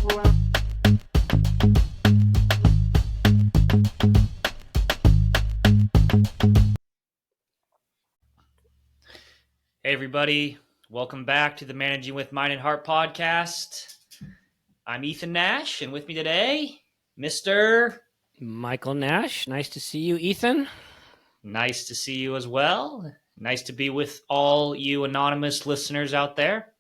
Hey everybody, welcome back to the Managing with Mind and Heart podcast. I'm Ethan Nash, and with me today, Mr. Michael Nash. Nice to see you, Ethan. Nice to see you as well. Nice to be with all you anonymous listeners out there.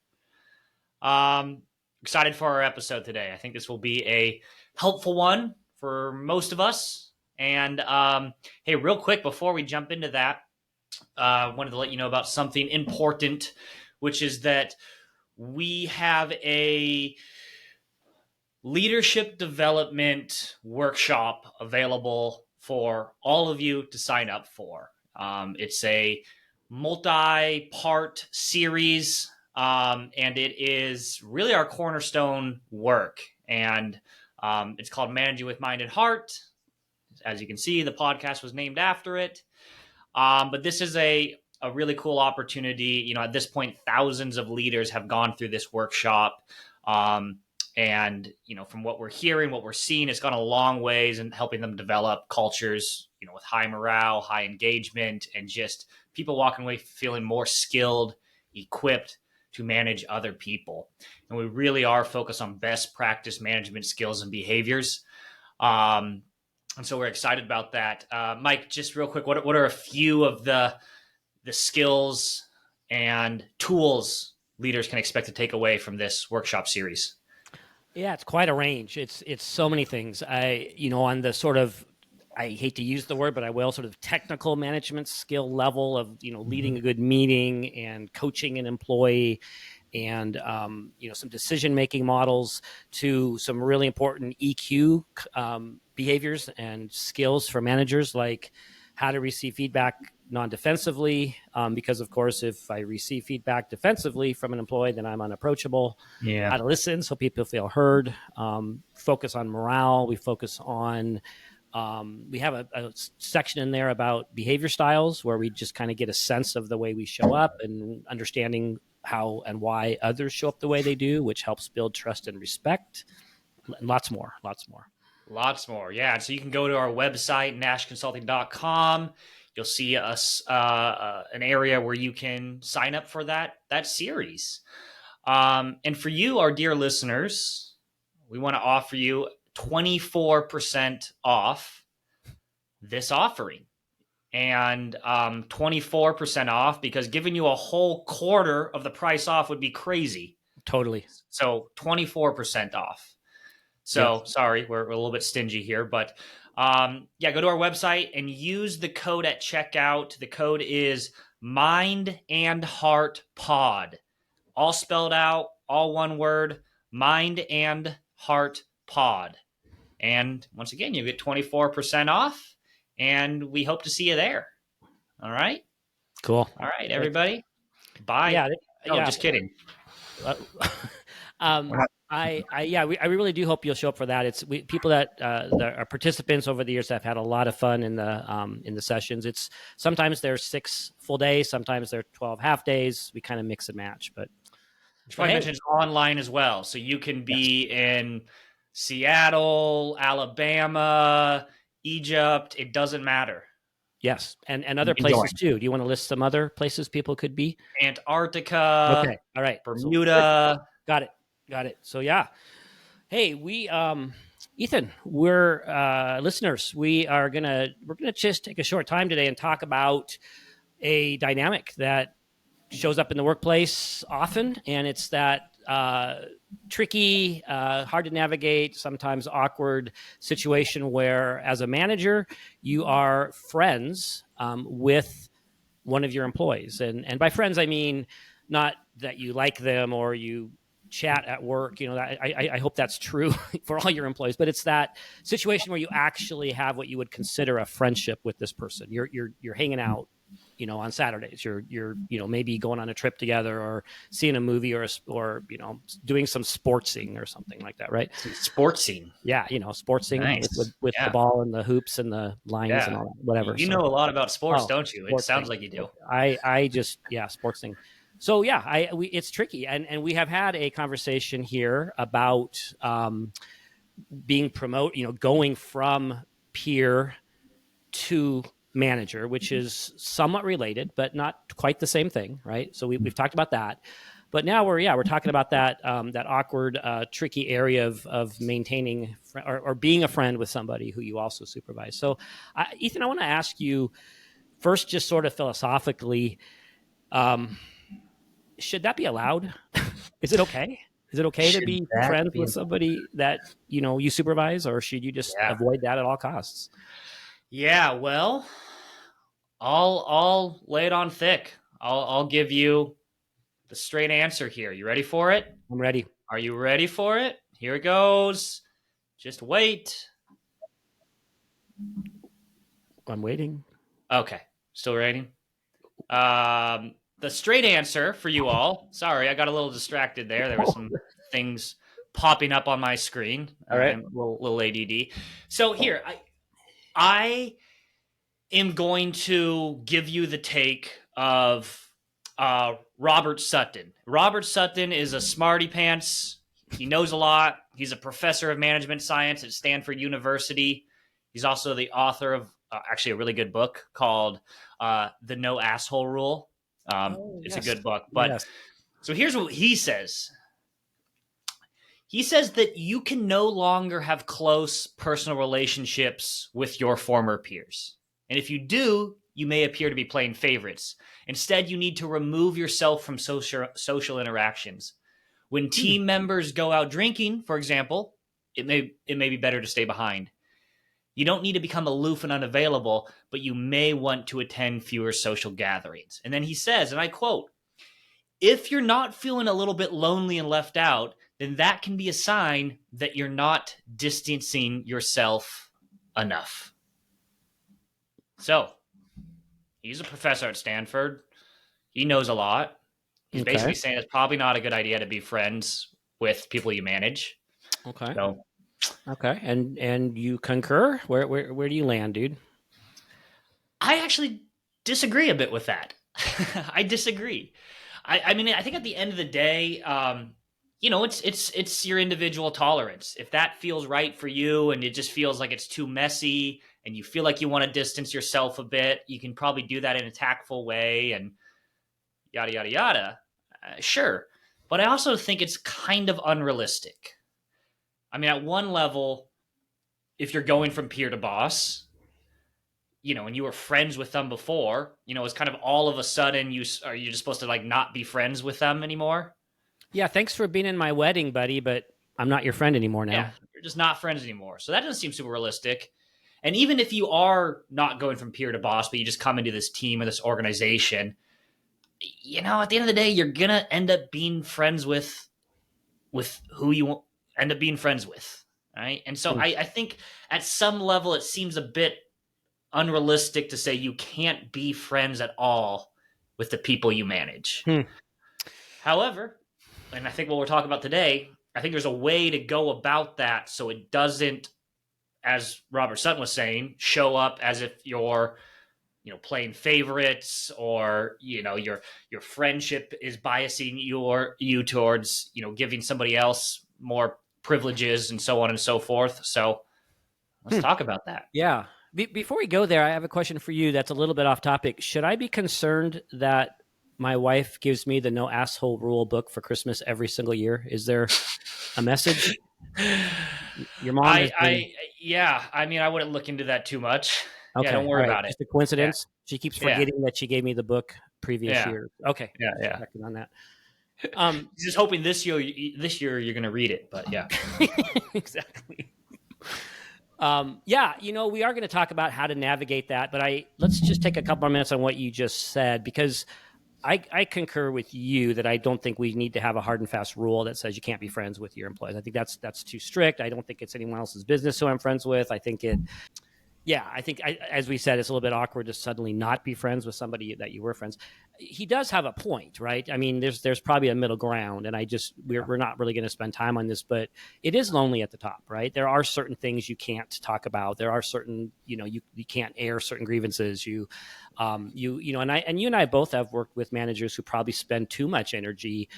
Excited for our episode today. I think this will be a helpful one for most of us. And hey, real quick before we jump into that, wanted to let you know about something important, which is that we have a leadership development workshop available for all of you to sign up for. It's a multi-part series, and it is really our cornerstone work. And it's called Managing with Mind and Heart. As you can see, the podcast was named after it. But this is a really cool opportunity. You know, at this point, thousands of leaders have gone through this workshop. And, you know, from what we're hearing, what we're seeing, it's gone a long ways in helping them develop cultures, you know, with high morale, high engagement, and just people walking away feeling more skilled, equipped to manage other people. And we really are focused on best practice management skills and behaviors. And so we're excited about that. Mike, just real quick, what are a few of the skills and tools leaders can expect to take away from this workshop series? Yeah, it's quite a range. It's so many things. On the sort of, I hate to use the word, but I will, sort of technical management skill level of, leading a good meeting and coaching an employee and, some decision-making models to some really important EQ behaviors and skills for managers, like how to receive feedback non-defensively, because of course, if I receive feedback defensively from an employee, then I'm unapproachable. Yeah. How to listen so people feel heard. Focus on morale. We focus on, we have a section in there about behavior styles where we just kind of get a sense of the way we show up and understanding how and why others show up the way they do, which helps build trust and respect. And lots more. Yeah. So you can go to our website, nashconsulting.com. You'll see us an area where you can sign up for that series. And for you, our dear listeners, we want to offer you 24% off this offering. And 24% off, because giving you a whole quarter of the price off would be crazy. Totally. So 24% off. So yes. Sorry, we're a little bit stingy here, but go to our website and use the code at checkout. The code is Mind and Heart Pod, all spelled out, all one word, Mind and Heart Pod. And once again, you get 24% off, and we hope to see you there. All right. Cool. All right, everybody. Bye. Just kidding. I really do hope you'll show up for that. It's people that are participants over the years have had a lot of fun in the sessions. It's sometimes they're 6 full days, sometimes they're 12 half days. We kind of mix and match, but I mentioned it's online as well, so you can be in Seattle, Alabama, Egypt. It doesn't matter. Yes, and other places too. Do you want to list some other places people could be? Antarctica. Okay, all right. Bermuda. Got it. So yeah, hey, we Ethan, we're listeners. We're gonna just take a short time today and talk about a dynamic that shows up in the workplace often, and it's that tricky, hard to navigate, sometimes awkward situation where, as a manager, you are friends with one of your employees, and by friends I mean not that you like them or you chat at work. I hope that's true for all your employees, but it's that situation where you actually have what you would consider a friendship with this person. You're hanging out, on Saturdays. You're maybe going on a trip together or seeing a movie or doing some sportsing or something like that, right? Sportsing. Yeah, sportsing. Nice. with the ball and the hoops and the lines and all that, whatever. You know a lot about sports, don't you? It sounds like you do. I just sportsing. So yeah, it's tricky, and we have had a conversation here about being going from peer to manager, which is somewhat related, but not quite the same thing, right? So we've talked about that, but now we're talking about that that awkward, tricky area of maintaining or being a friend with somebody who you also supervise. So, Ethan, I want to ask you first, just sort of philosophically, should that be allowed? Is it okay? Is it okay to Should be that friends be? with somebody that you supervise, or should you just Yeah. avoid that at all costs? Yeah. Well, I'll lay it on thick. I'll give you the straight answer here. You ready for it? I'm ready. Are you ready for it? Here it goes. Just wait. I'm waiting. Okay. Still waiting. The straight answer for you all. Sorry, I got a little distracted there. There were some things popping up on my screen. All right. I'm a little ADD. So here, I am going to give you the take of Robert Sutton. Robert Sutton is a smarty pants. He knows a lot. He's a professor of management science at Stanford University. He's also the author of actually a really good book called The No Asshole Rule. It's yes. a good book. But yes. So here's what he says. He says that you can no longer have close personal relationships with your former peers. And if you do, you may appear to be playing favorites. Instead, you need to remove yourself from social interactions. When team members go out drinking, for example, it may be better to stay behind. You don't need to become aloof and unavailable, but you may want to attend fewer social gatherings. And then he says, and I quote, if you're not feeling a little bit lonely and left out, then that can be a sign that you're not distancing yourself enough. So, he's a professor at Stanford. He knows a lot. He's basically saying it's probably not a good idea to be friends with people you manage. Okay. So, okay. And you concur? Where do you land, dude? I actually disagree a bit with that. I disagree. I mean, I think at the end of the day, it's your individual tolerance. If that feels right for you and it just feels like it's too messy and you feel like you want to distance yourself a bit, you can probably do that in a tactful way and yada, yada, yada. Sure. But I also think it's kind of unrealistic. I mean, at one level, if you're going from peer to boss, and you were friends with them before, it's kind of all of a sudden you're just supposed to like not be friends with them anymore. Yeah, thanks for being in my wedding, buddy, but I'm not your friend anymore now. Yeah, you're just not friends anymore. So that doesn't seem super realistic. And even if you are not going from peer to boss, but you just come into this team or this organization, at the end of the day, you're going to end up being friends with who you end up being friends with, right? And so I think at some level it seems a bit unrealistic to say you can't be friends at all with the people you manage. However, and I think what we're talking about today, I think there's a way to go about that so it doesn't, as Robert Sutton was saying, show up as if you're playing favorites or your friendship is biasing you towards giving somebody else more privileges and so on and so forth. So let's talk about that. Yeah. Before we go there, I have a question for you that's a little bit off topic. Should I be concerned that my wife gives me the No Asshole Rule book for Christmas every single year? Is there a message? Your mom yeah. I mean, I wouldn't look into that too much. Okay. Yeah, don't worry about it. Just a coincidence. Yeah. She keeps forgetting that she gave me the book previous year. Okay. Yeah. Checking on that. Just hoping this year you're going to read it, but yeah. Exactly. We are going to talk about how to navigate that, but let's just take a couple more minutes on what you just said, because I concur with you that I don't think we need to have a hard and fast rule that says you can't be friends with your employees. I think that's too strict. I don't think it's anyone else's business who I'm friends with. I think Yeah, I think, as we said, it's a little bit awkward to suddenly not be friends with somebody that you were friends. He does have a point, right? I mean, there's probably a middle ground, and we're not really going to spend time on this, but it is lonely at the top, right? There are certain things you can't talk about. There are certain, you can't air certain grievances. And you and I both have worked with managers who probably spend too much energy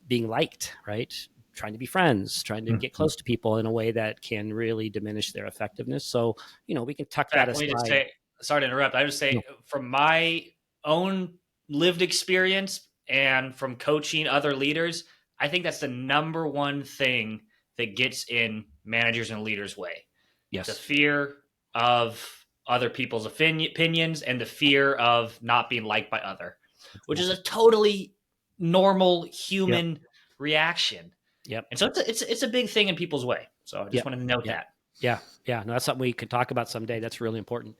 being liked, right? Trying to be friends, trying to get close to people in a way that can really diminish their effectiveness. So, we can tuck In that fact, let me just aside. say, sorry to interrupt. I just No. say from my own lived experience and from coaching other leaders, I think that's the number one thing that gets in managers and leaders' way. The Yes. fear of other people's opinions and the fear of not being liked by other, which is Exactly. a totally normal Yep. human reaction. Yep. And so it's a big thing in people's way. So I just Yep. wanted to note Yep. that. Yeah. Yeah. No, that's something we could talk about someday. That's really important.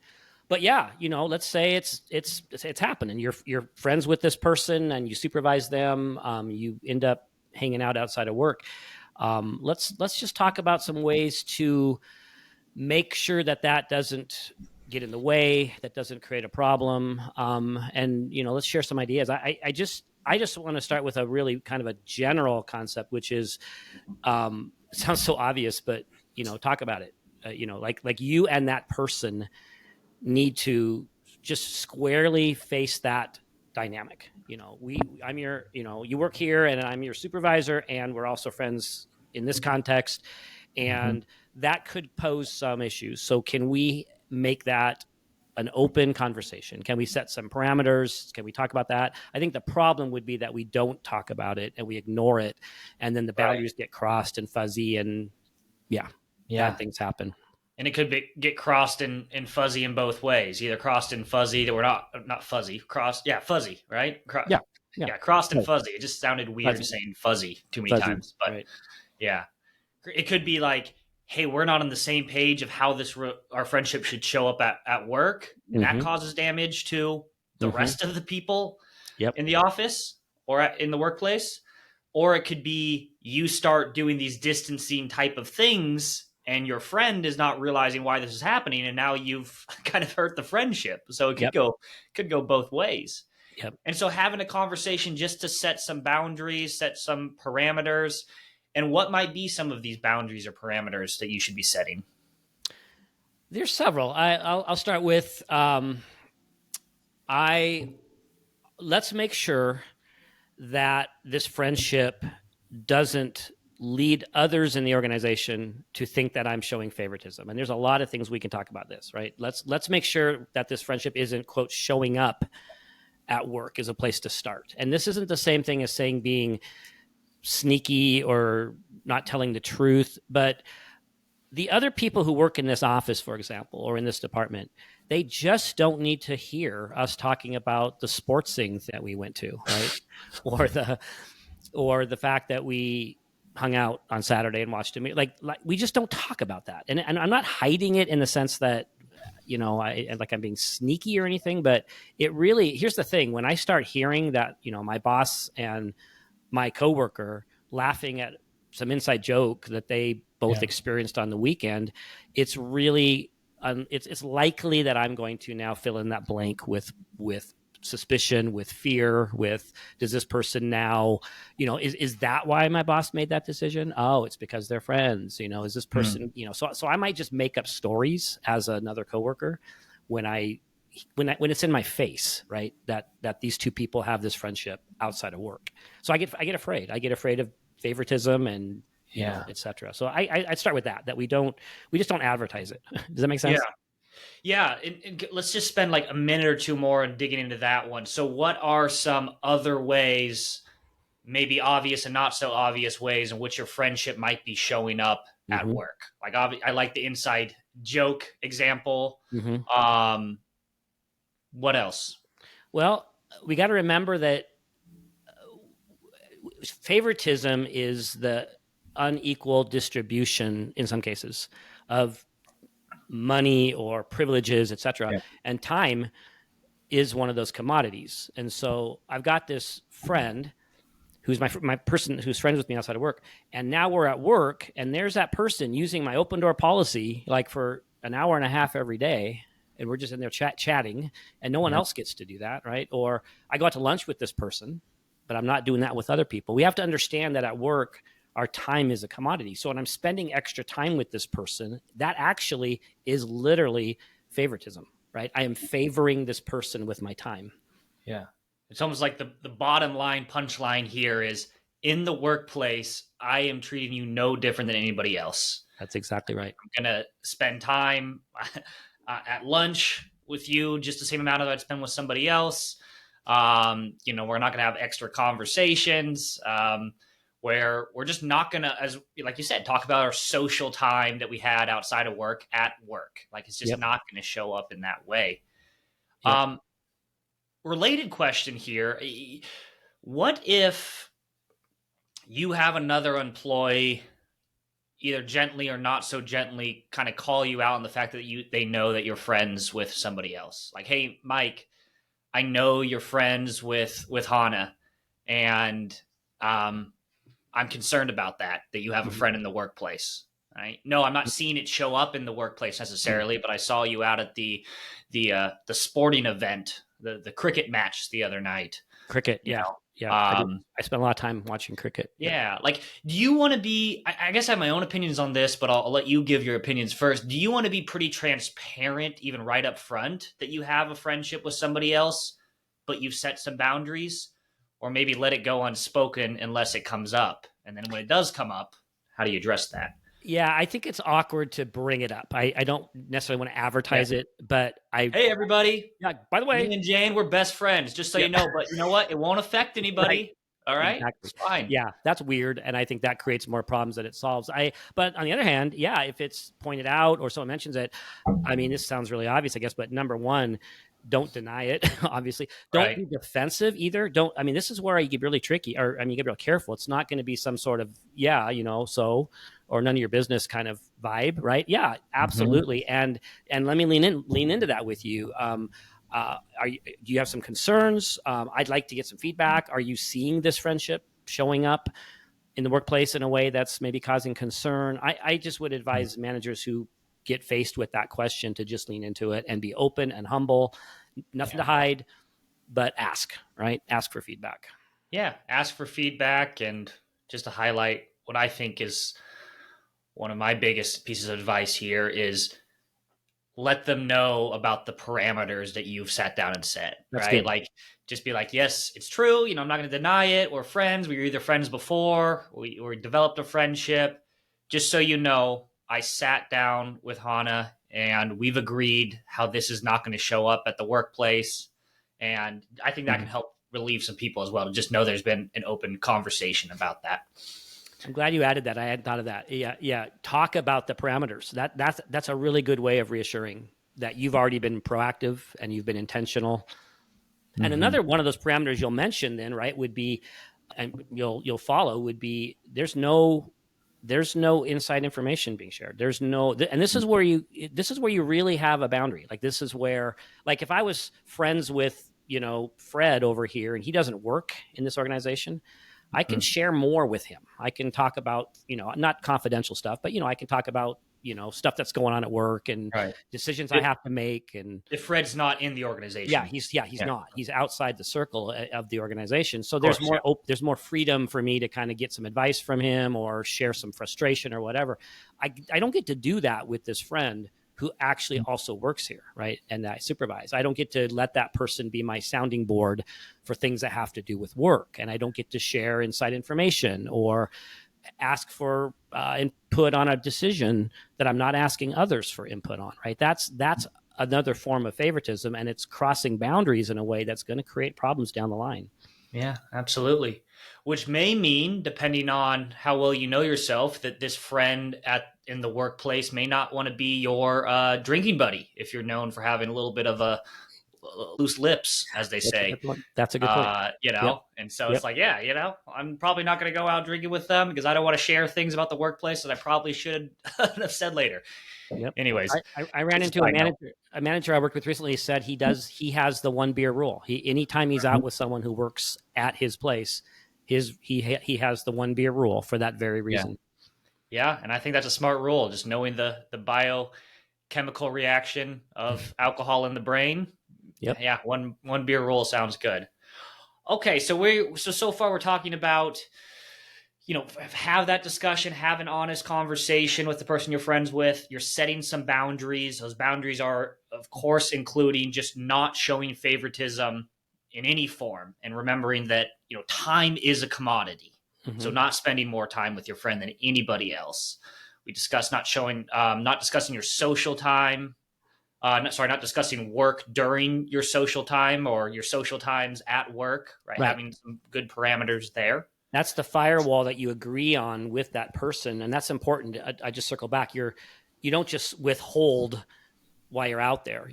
But yeah, let's say it's happening. You're friends with this person and you supervise them. You end up hanging out outside of work. Let's just talk about some ways to make sure that doesn't get in the way, that doesn't create a problem. And let's share some ideas. I just want to start with a really kind of a general concept, which is it sounds so obvious, but talk about it. Like you and that person need to just squarely face that dynamic. I'm your, you work here and I'm your supervisor, and we're also friends in this context, and that could pose some issues. So can we make that an open conversation? Can we set some parameters? Can we talk about that? I think the problem would be that we don't talk about it and we ignore it, and then the Right. boundaries get crossed and fuzzy, and yeah, bad things happen. And it could get crossed and fuzzy in both ways. Either crossed and fuzzy that we're not fuzzy, crossed, yeah, fuzzy, right? Yeah, yeah, Yeah, crossed and right. fuzzy. It just sounded weird Fuzzy, saying fuzzy too many fuzzy, times, but right? yeah, it could be like, hey, we're not on the same page of how our friendship should show up at work, and that Mm-hmm. causes damage to the Mm-hmm. rest of the people Yep. in the office or in the workplace. Or it could be you start doing these distancing type of things and your friend is not realizing why this is happening, and now you've kind of hurt the friendship. So it Yep. could go both ways. Yep. And so having a conversation just to set some boundaries, set some parameters, and what might be some of these boundaries or parameters that you should be setting. There's several. I'll start with let's make sure that this friendship doesn't lead others in the organization to think that I'm showing favoritism. And there's a lot of things we can talk about this, right? Let's make sure that this friendship isn't, quote, showing up at work is a place to start. And this isn't the same thing as saying being sneaky or not telling the truth, but the other people who work in this office, for example, or in this department, they just don't need to hear us talking about the sports things that we went to, right? or the fact that we hung out on Saturday and watched a movie. Like we just don't talk about that. And I'm not hiding it in the sense that I'm being sneaky or anything, but it really, here's the thing. When I start hearing that, my boss and my coworker laughing at some inside joke that they both experienced on the weekend, it's really, it's likely that I'm going to now fill in that blank with suspicion, with fear, with, does this person now, is that why my boss made that decision? Oh, it's because they're friends. Is this person, so I might just make up stories as another coworker when it's in my face, right? That these two people have this friendship outside of work. So I get afraid. I get afraid of favoritism and, et cetera. So I'd start with that we just don't advertise it. Does that make sense? Yeah. And let's just spend like a minute or two more and digging into that one. So what are some other ways, maybe obvious and not so obvious ways in which your friendship might be showing up at work? Like I like the inside joke example. What else? Well, we got to remember that favoritism is the unequal distribution in some cases of money or privileges, etc. Yeah. And time is one of those commodities. And so I've got this friend who's my person who's friends with me outside of work, and now we're at work, and there's that person using my open door policy, like for an hour and a half every day, and we're just in there chatting, and no one else gets to do that, right? Or I go out to lunch with this person, but I'm not doing that with other people. We have to understand that at work, our time is a commodity. So when I'm spending extra time with this person, that actually is literally favoritism, right? I am favoring this person with my time. Yeah. It's almost like the bottom line punchline here is, in the workplace, I am treating you no different than anybody else. That's exactly right. I'm going to spend time at lunch with you just the same amount as I'd spend with somebody else. We're not going to have extra conversations where we're just not going to, as like you said, talk about our social time that we had outside of work at work. Like, it's just not going to show up in that way. Related question here. What if you have another employee either gently or not so gently kind of call you out on the fact that they know that you're friends with somebody else? Like, hey, Mike, I know you're friends with Hannah, and I'm concerned about that you have a friend in the workplace. Right? No, I'm not seeing it show up in the workplace necessarily, but I saw you out at the sporting event, the cricket match the other night. Cricket, yeah. I spent a lot of time watching cricket. Yeah. Like, do you want to be, I guess I have my own opinions on this, but I'll let you give your opinions first. Do you want to be pretty transparent, even right up front, that you have a friendship with somebody else, but you've set some boundaries? Or maybe let it go unspoken unless it comes up? And then when it does come up, how do you address that? Yeah, I think it's awkward to bring it up. I don't necessarily want to advertise it, but hey, everybody. Yeah, by the way, me and Jane, we're best friends, just so you know. But you know what? It won't affect anybody. Right. All right? Exactly. It's fine. Yeah, that's weird. And I think that creates more problems than it solves. But on the other hand, yeah, if it's pointed out or someone mentions it, I mean, this sounds really obvious, I guess, but number one, don't deny it. Obviously, don't be defensive either. This is where you get really tricky, or you get real careful. It's not going to be some sort of, or none of your business kind of vibe, right? Yeah, absolutely. And let me lean into that with you. Do you have some concerns? I'd like to get some feedback. Are you seeing this friendship showing up in the workplace in a way that's maybe causing concern? I just would advise managers who get faced with that question to just lean into it and be open and humble, nothing to hide, but ask, right? Ask for feedback. Yeah. Ask for feedback. And just to highlight what I think is one of my biggest pieces of advice here is let them know about the parameters that you've sat down and set, That's right? good. Like, just be like, yes, it's true. I'm not going to deny it. We're friends. We were either friends before, we developed a friendship. Just so you know, I sat down with Hannah and we've agreed how this is not going to show up at the workplace. And I think that can help relieve some people as well, to just know there's been an open conversation about that. I'm glad you added that. I hadn't thought of that. Yeah. Talk about the parameters. That's a really good way of reassuring that you've already been proactive and you've been intentional. And another one of those parameters you'll mention then, right, would be, and you'll follow, would be there's no inside information being shared. There's no, and this is where you really have a boundary. Like, this is where, like, if I was friends with, Fred over here and he doesn't work in this organization, I can share more with him. I can talk about, not confidential stuff, but, I can talk about, stuff that's going on at work and decisions I have to make. And if Fred's not in the organization, he's not. He's outside the circle of the organization. So there's more freedom for me to kind of get some advice from him or share some frustration or whatever. I don't get to do that with this friend who actually also works here, right? And that I supervise. I don't get to let that person be my sounding board for things that have to do with work. And I don't get to share inside information or ask for input on a decision that I'm not asking others for input on, right? That's another form of favoritism, and it's crossing boundaries in a way that's going to create problems down the line. Yeah, absolutely. Which may mean, depending on how well you know yourself, that this friend in the workplace may not want to be your drinking buddy if you're known for having a little bit of a loose lips, as they say. That's a good point. And so it's like, I'm probably not going to go out drinking with them because I don't want to share things about the workplace that I probably should have said later. Yep. Anyways, I ran into a manager I worked with recently. He said he has the 1 beer rule. Anytime he's out with someone who works at his place, he has the 1 beer rule for that very reason. Yeah. And I think that's a smart rule. Just knowing the chemical reaction of alcohol in the brain. Yep. Yeah, one beer rule sounds good. Okay, so far we're talking about, have that discussion, have an honest conversation with the person you're friends with. You're setting some boundaries. Those boundaries are, of course, including just not showing favoritism in any form, and remembering that time is a commodity. So Mm-hmm. not spending more time with your friend than anybody else. We discussed not discussing your social time. Not discussing work during your social time or your social times at work. Right, Right. having some good parameters there. That's the firewall that you agree on with that person, and that's important. I just circle back. You don't just withhold while you're out there,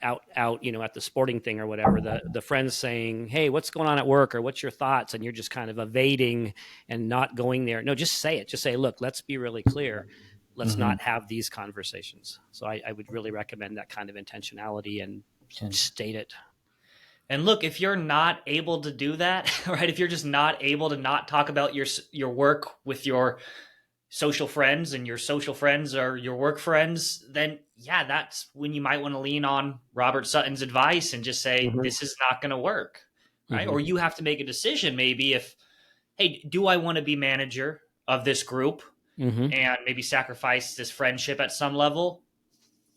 out, at the sporting thing or whatever. The friends saying, "Hey, what's going on at work?" or "What's your thoughts?" and you're just kind of evading and not going there. No, just say it. Just say, "Look, let's be really clear. Let's Mm-hmm. not have these conversations." So I would really recommend that kind of intentionality and state it. And look, if you're not able to do that, right? If you're just not able to not talk about your work with your social friends, and your social friends are your work friends, then yeah, that's when you might want to lean on Robert Sutton's advice and just say, Mm-hmm. this is not going to work, right? Mm-hmm. Or you have to make a decision, maybe, if, hey, do I want to be manager of this group Mm-hmm. and maybe sacrifice this friendship at some level?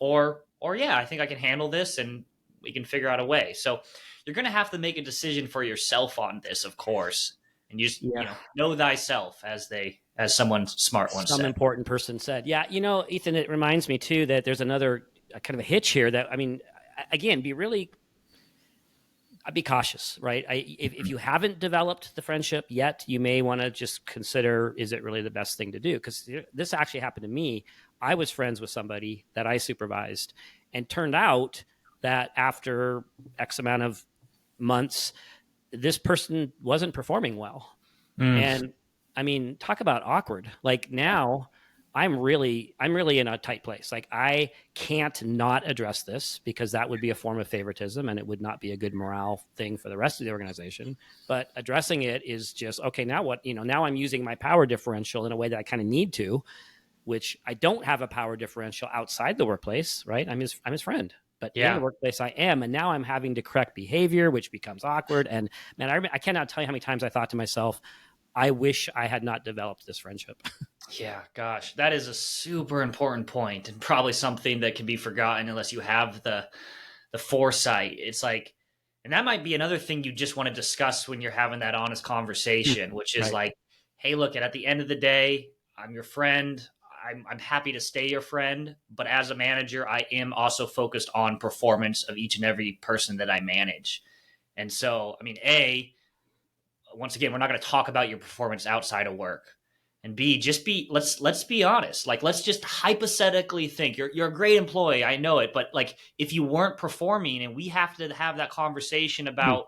Or yeah, I think I can handle this and we can figure out a way. So you're going to have to make a decision for yourself on this, of course. And you just, Yeah. know thyself, as someone smart once Some said. important person said. Yeah, Ethan, it reminds me too that there's another kind of a hitch here. That, I mean, again, I'd be cautious, right? If you haven't developed the friendship yet, you may want to just consider, is it really the best thing to do? Because this actually happened to me. I was friends with somebody that I supervised, and turned out that after X amount of months, this person wasn't performing well. Mm, And I mean, talk about awkward. Like, now I'm really in a tight place. Like, I can't not address this, because that would be a form of favoritism and it would not be a good morale thing for the rest of the organization. But addressing it is just, okay, now what? Now I'm using my power differential in a way that I kind of need to, which I don't have a power differential outside the workplace, right? I'm his friend. But in the yeah. workplace, I am. And now I'm having to correct behavior, which becomes awkward. And man, I cannot tell you how many times I thought to myself, I wish I had not developed this friendship. Yeah, gosh, that is a super important point, and probably something that can be forgotten unless you have the foresight. It's like, and that might be another thing you just want to discuss when you're having that honest conversation, which is Right. like, hey, look, at the end of the day, I'm your friend. I'm happy to stay your friend, but as a manager, I am also focused on performance of each and every person that I manage. And so, I mean, once again, we're not going to talk about your performance outside of work. And B, just let's be honest. Like, let's just hypothetically think you're a great employee. I know it, but like, if you weren't performing and we have to have that conversation Hmm. about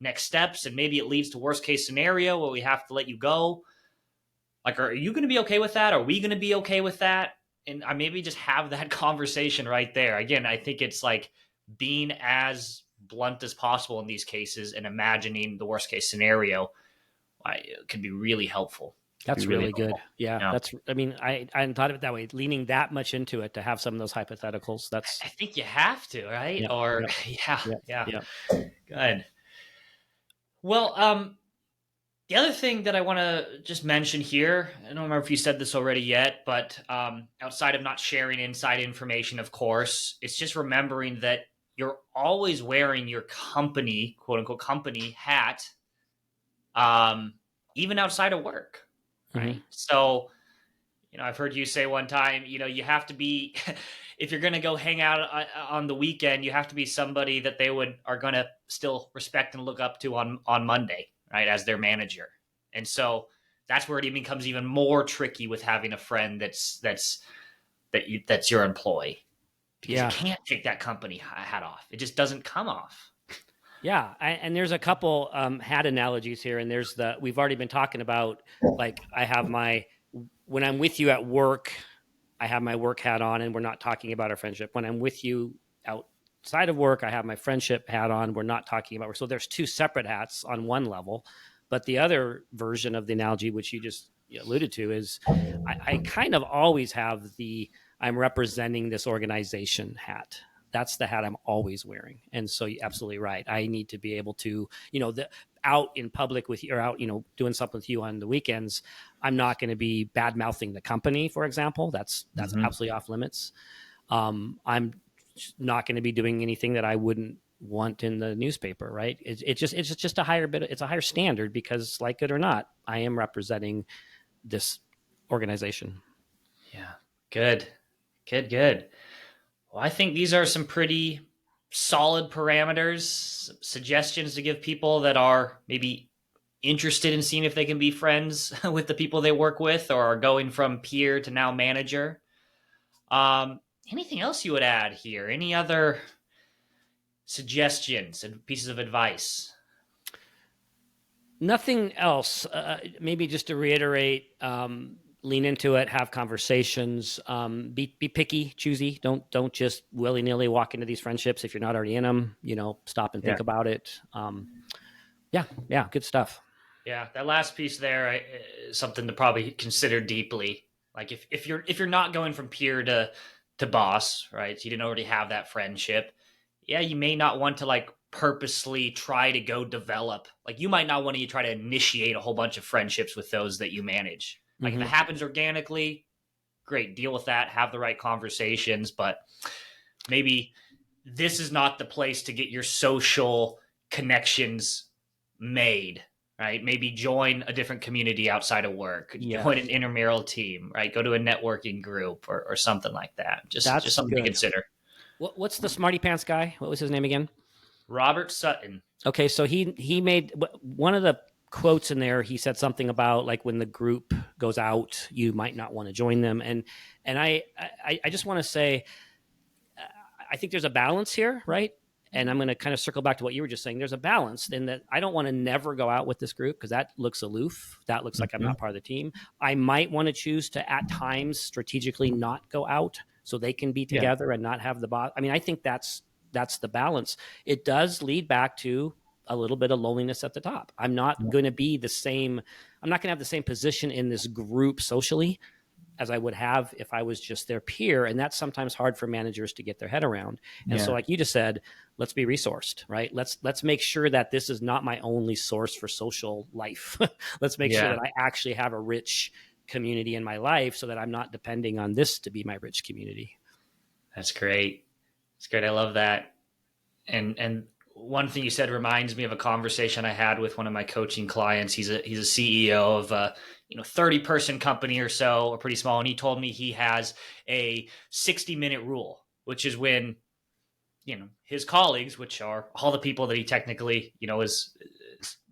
next steps, and maybe it leads to worst case scenario where we have to let you go. Like, are you going to be okay with that? Are we going to be okay with that? And I maybe just have that conversation right there. Again, I think it's like being as blunt as possible in these cases and imagining the worst case scenario. Can be really helpful. Can be That's really really good. helpful. Yeah. Yeah. I mean, I hadn't thought of it that way. Leaning that much into it to have some of those hypotheticals. That's, I think you have to, right? yep, Or yep, yeah, yep, yeah. yep. Good. Well, the other thing that I want to just mention here, I don't remember if you said this already yet, but outside of not sharing inside information, of course, it's just remembering that you're always wearing your company, quote unquote, company hat, um, even outside of work, Mm-hmm. right? So, I've heard you say one time, you have to be, if you're going to go hang out on the weekend, you have to be somebody that are going to still respect and look up to on Monday, right, as their manager. And so that's where it becomes even more tricky with having a friend that's your employee, because you Yeah. can't take that company hat off. It just doesn't come off. Yeah. And there's a couple hat analogies here. And we've already been talking about, like, when I'm with you at work, I have my work hat on, and we're not talking about our friendship. When I'm with you outside of work, I have my friendship hat on. We're not talking about. So there's two separate hats on one level. But the other version of the analogy, which you just alluded to, is I kind of always have the I'm representing this organization hat. That's the hat I'm always wearing. And so you're absolutely right. I need to be able to, out in public with you, or out, doing something with you on the weekends, I'm not going to be bad mouthing the company, for example. That's absolutely off limits. I'm not going to be doing anything that I wouldn't want in the newspaper, right? It's just a higher bit. It's a higher standard because, like it or not, I am representing this organization. Yeah. Good. Well, I think these are some pretty solid parameters, suggestions to give people that are maybe interested in seeing if they can be friends with the people they work with, or are going from peer to now manager. Anything else you would add here? Any other suggestions and pieces of advice? Nothing else. Maybe just to reiterate, lean into it, have conversations, be picky, choosy. Don't just willy nilly walk into these friendships if you're not already in them. Stop and think about it. Yeah, good stuff. Yeah, that last piece there is something to probably consider deeply. Like if you're not going from peer to boss, right? So you didn't already have that friendship. Yeah, you may not want to like purposely try to go develop. Like you might not want to try to initiate a whole bunch of friendships with those that you manage. Like if it happens organically, great, deal with that, have the right conversations, but maybe this is not the place to get your social connections made, right? Maybe join a different community outside of work, join an intramural team, right? Go to a networking group or something like that. Just something to consider. What's the smarty pants guy? What was his name again? Robert Sutton. Okay, so he made one of the quotes in there. He said something about like when the group goes out, you might not want to join them, and I just want to say, I think there's a balance here, right? And I'm going to kind of circle back to what you were just saying. There's a balance in that I don't want to never go out with this group because that looks aloof. That looks like I'm not part of the team. I might want to choose to at times strategically not go out so they can be together and not have the boss. I mean, I think that's the balance. It does lead back to a little bit of loneliness at the top. I'm not going to be the same. I'm not going to have the same position in this group socially as I would have if I was just their peer. And that's sometimes hard for managers to get their head around. And so like you just said, let's be resourced, right? Let's make sure that this is not my only source for social life. Let's make sure that I actually have a rich community in my life so that I'm not depending on this to be my rich community. That's great. It's great. I love that. And one thing you said reminds me of a conversation I had with one of my coaching clients. He's a CEO of a 30-person company or so, or pretty small. And he told me he has a 60-minute rule, which is when, his colleagues, which are all the people that he technically,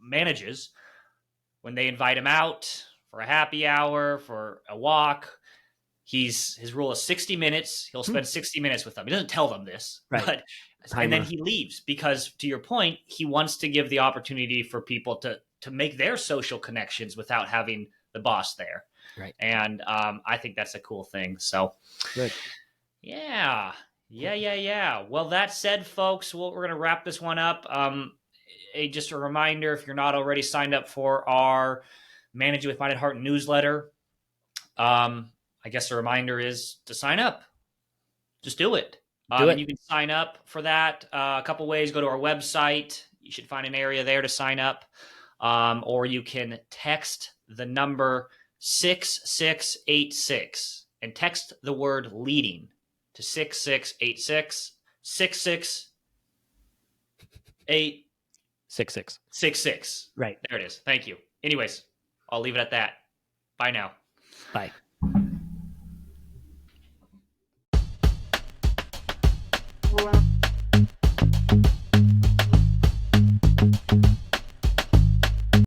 manages, when they invite him out for a happy hour, for a walk, his rule is 60 minutes. He'll spend 60 minutes with them. He doesn't tell them this, but and then he leaves because, to your point, he wants to give the opportunity for people to make their social connections without having the boss there. Right. And I think that's a cool thing. So good. Yeah. Well, that said, folks, we're going to wrap this one up. Just a reminder, if you're not already signed up for our Managing with Minded Heart newsletter, I guess the reminder is to sign up. Just do it. And you can sign up for that a couple ways. Go to our website. You should find an area there to sign up. Or you can text the number 6686 and text the word leading to 6686 66866. Right. There it is. Thank you. Anyways, I'll leave it at that. Bye now. Bye. Well.